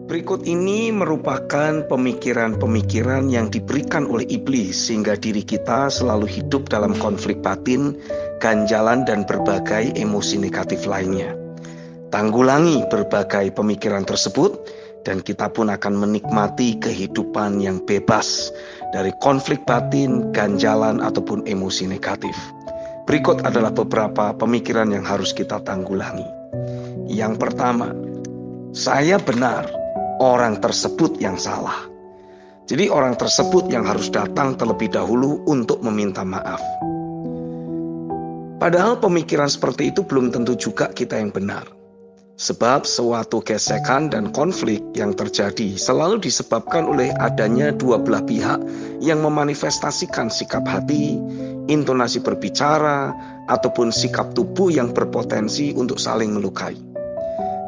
Berikut ini merupakan pemikiran-pemikiran yang diberikan oleh iblis sehingga diri kita selalu hidup dalam konflik batin, ganjalan, dan berbagai emosi negatif lainnya. Tanggulangi berbagai pemikiran tersebut dan kita pun akan menikmati kehidupan yang bebas dari konflik batin, ganjalan, ataupun emosi negatif. Berikut adalah beberapa pemikiran yang harus kita tanggulangi. Yang pertama, saya benar, orang tersebut yang salah. Jadi orang tersebut yang harus datang terlebih dahulu untuk meminta maaf. Padahal pemikiran seperti itu belum tentu juga kita yang benar. Sebab suatu gesekan dan konflik yang terjadi selalu disebabkan oleh adanya dua belah pihak yang memanifestasikan sikap hati, intonasi berbicara, ataupun sikap tubuh yang berpotensi untuk saling melukai.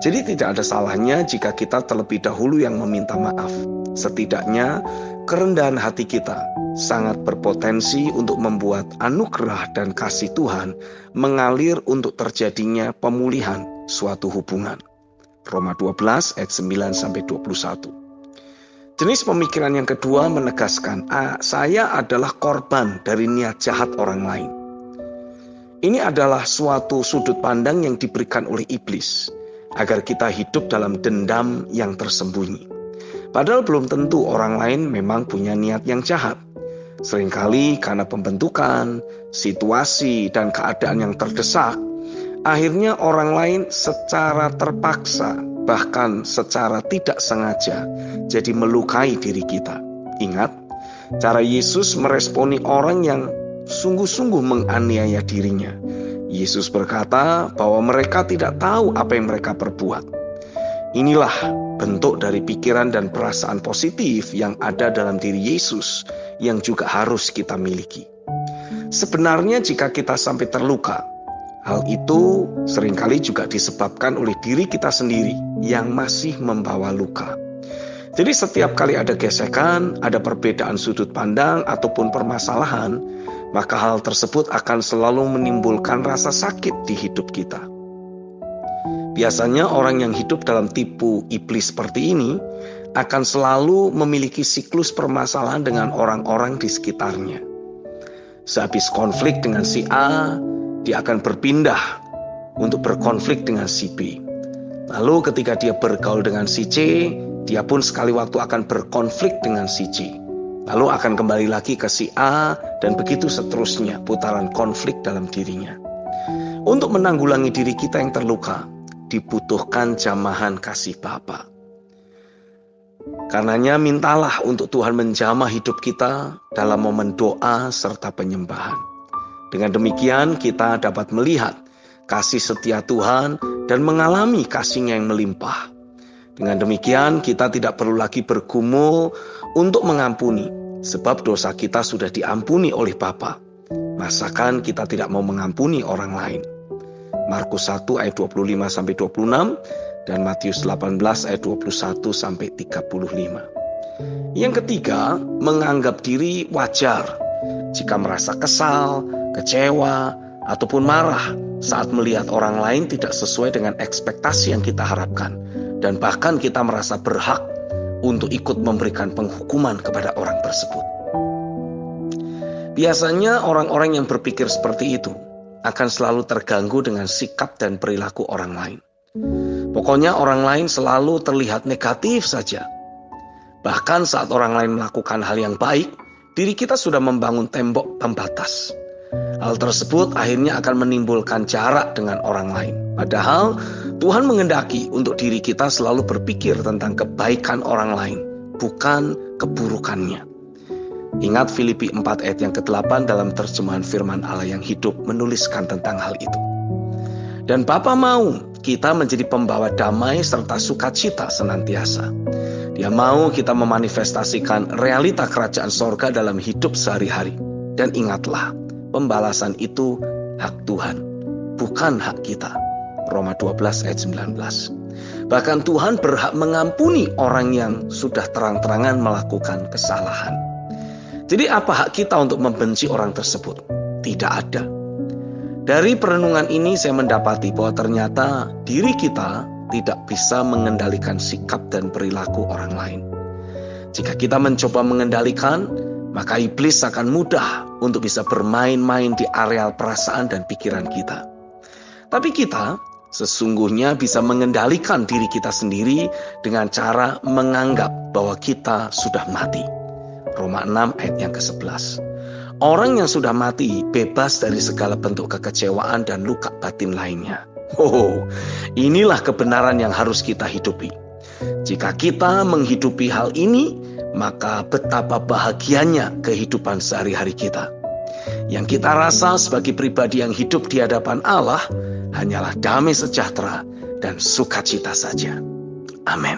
Jadi tidak ada salahnya jika kita terlebih dahulu yang meminta maaf. Setidaknya kerendahan hati kita sangat berpotensi untuk membuat anugerah dan kasih Tuhan mengalir untuk terjadinya pemulihan suatu hubungan. Roma 12 ayat 9-21. Jenis pemikiran yang kedua menegaskan, saya adalah korban dari niat jahat orang lain. Ini adalah suatu sudut pandang yang diberikan oleh iblis agar kita hidup dalam dendam yang tersembunyi. Padahal belum tentu orang lain memang punya niat yang jahat. Seringkali karena pembentukan, situasi, dan keadaan yang terdesak, akhirnya orang lain secara terpaksa, bahkan secara tidak sengaja, jadi melukai diri kita. Ingat, cara Yesus meresponi orang yang sungguh-sungguh menganiaya dirinya. Yesus berkata bahwa mereka tidak tahu apa yang mereka perbuat. Inilah bentuk dari pikiran dan perasaan positif yang ada dalam diri Yesus yang juga harus kita miliki. Sebenarnya jika kita sampai terluka, hal itu seringkali juga disebabkan oleh diri kita sendiri yang masih membawa luka. Jadi setiap kali ada gesekan, ada perbedaan sudut pandang ataupun permasalahan, maka hal tersebut akan selalu menimbulkan rasa sakit di hidup kita. Biasanya orang yang hidup dalam tipu iblis seperti ini akan selalu memiliki siklus permasalahan dengan orang-orang di sekitarnya. Sehabis konflik dengan si A, dia akan berpindah untuk berkonflik dengan si B. Lalu ketika dia bergaul dengan si C, dia pun sekali waktu akan berkonflik dengan si C. Lalu akan kembali lagi ke si A, dan begitu seterusnya putaran konflik dalam dirinya. Untuk menanggulangi diri kita yang terluka, dibutuhkan jamahan kasih Bapa. Karenanya mintalah untuk Tuhan menjamah hidup kita dalam momen doa serta penyembahan. Dengan demikian kita dapat melihat kasih setia Tuhan dan mengalami kasih-Nya yang melimpah. Dengan demikian kita tidak perlu lagi bergumul untuk mengampuni, sebab dosa kita sudah diampuni oleh Bapa. Masakan kita tidak mau mengampuni orang lain. Markus 1 ayat 25-26 dan Matius 18 ayat 21-35. Yang ketiga, menganggap diri wajar jika merasa kesal, kecewa, ataupun marah saat melihat orang lain tidak sesuai dengan ekspektasi yang kita harapkan. Dan bahkan kita merasa berhak untuk ikut memberikan penghukuman kepada orang tersebut. Biasanya orang-orang yang berpikir seperti itu akan selalu terganggu dengan sikap dan perilaku orang lain. Pokoknya orang lain selalu terlihat negatif saja. Bahkan saat orang lain melakukan hal yang baik, diri kita sudah membangun tembok pembatas. Hal tersebut akhirnya akan menimbulkan jarak dengan orang lain. Padahal Tuhan menghendaki untuk diri kita selalu berpikir tentang kebaikan orang lain, bukan keburukannya. Ingat Filipi 4 ayat yang ke-8 dalam terjemahan firman Allah yang hidup menuliskan tentang hal itu. Dan Bapa mau kita menjadi pembawa damai serta sukacita senantiasa. Dia mau kita memanifestasikan realita kerajaan sorga dalam hidup sehari-hari. Dan ingatlah, pembalasan itu hak Tuhan, bukan hak kita. Roma 12 ayat 19. Bahkan Tuhan berhak mengampuni orang yang sudah terang-terangan melakukan kesalahan. Jadi apa hak kita untuk membenci orang tersebut? Tidak ada. Dari perenungan ini saya mendapati bahwa ternyata diri kita tidak bisa mengendalikan sikap dan perilaku orang lain. Jika kita mencoba mengendalikan, maka iblis akan mudah untuk bisa bermain-main di areal perasaan dan pikiran kita. Tapi kita sesungguhnya bisa mengendalikan diri kita sendiri dengan cara menganggap bahwa kita sudah mati. Roma 6 ayat yang ke-11. Orang yang sudah mati bebas dari segala bentuk kekecewaan dan luka batin lainnya. Inilah kebenaran yang harus kita hidupi. Jika kita menghidupi hal ini, maka betapa bahagianya kehidupan sehari-hari kita. Yang kita rasa sebagai pribadi yang hidup di hadapan Allah hanyalah damai sejahtera dan sukacita saja. Amin.